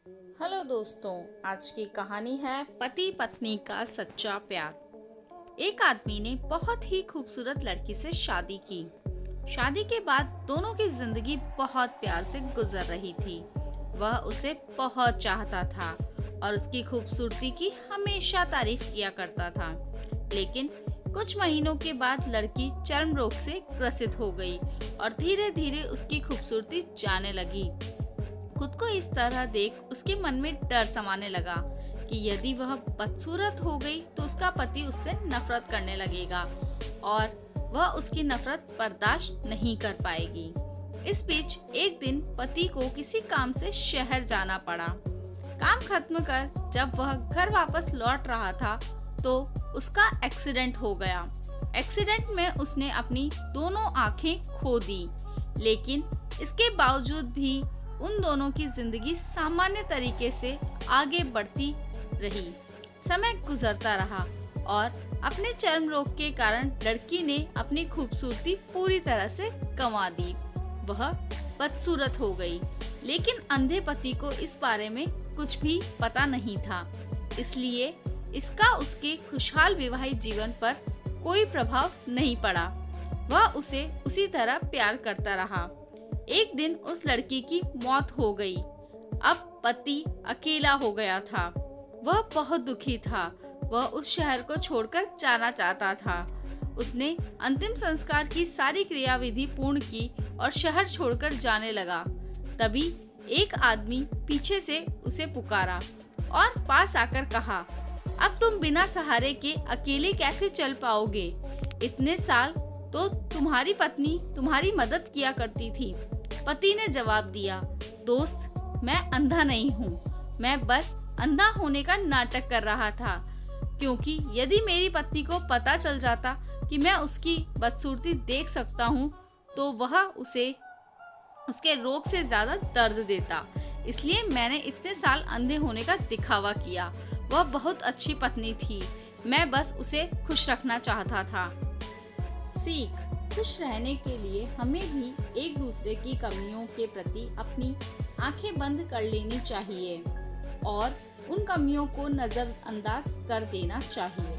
Hello दोस्तों, आज की कहानी है पति पत्नी का सच्चा प्यार। एक आदमी ने बहुत ही खूबसूरत लड़की से शादी की। शादी के बाद दोनों की जिंदगी बहुत प्यार से गुजर रही थी। वह उसे बहुत चाहता था और उसकी खूबसूरती की हमेशा तारीफ किया करता था। लेकिन कुछ महीनों के बाद लड़की चर्म रोग से ग्रसित हो गई और धीरे धीरे उसकी खूबसूरती जाने लगी। खुद को इस तरह देख उसके मन में डर समाने लगा कि यदि वह बदसूरत हो गई तो उसका पति उससे नफरत करने लगेगा और वह उसकी नफरत बर्दाश्त नहीं कर पाएगी। इस बीच एक दिन पति को किसी काम से शहर जाना पड़ा। काम खत्म कर जब वह घर वापस लौट रहा था तो उसका एक्सीडेंट हो गया। एक्सीडेंट में उसने अपनी दोनों आंखें खो दी, लेकिन इसके बावजूद भी उन दोनों की जिंदगी सामान्य तरीके से आगे बढ़ती रही। समय गुजरता रहा और अपने चर्म रोग के कारण लड़की ने अपनी खूबसूरती पूरी तरह से गंवा दी। वह बदसूरत हो गई, लेकिन अंधे पति को इस बारे में कुछ भी पता नहीं था, इसलिए इसका उसके खुशहाल विवाहित जीवन पर कोई प्रभाव नहीं पड़ा। वह उसे उसी तरह प्यार करता रहा। एक दिन उस लड़की की मौत हो गई। अब पति अकेला हो गया था। वह बहुत दुखी था। वह उस शहर को छोड़कर जाना चाहता था। उसने अंतिम संस्कार की सारी क्रियाविधि पूर्ण की और शहर छोड़कर जाने लगा। तभी एक आदमी पीछे से उसे पुकारा और पास आकर कहा, अब तुम बिना सहारे के अकेले कैसे चल पाओगे? इतने साल तो तुम्हारी पत्नी तुम्हारी मदद किया करती थी। पति ने जवाब दिया, दोस्त, मैं अंधा नहीं हूँ, मैं बस अंधा होने का नाटक कर रहा था, क्योंकि यदि मेरी पत्नी को पता चल जाता कि मैं उसकी बदसूरती देख सकता हूँ तो वह उसे उसके रोग से ज्यादा दर्द देता। इसलिए मैंने इतने साल अंधे होने का दिखावा किया। वह बहुत अच्छी पत्नी थी, मैं बस उसे खुश रखना चाहता था। सीख: खुश रहने के लिए हमें भी एक दूसरे की कमियों के प्रति अपनी आंखें बंद कर लेनी चाहिए और उन कमियों को नजरअंदाज कर देना चाहिए।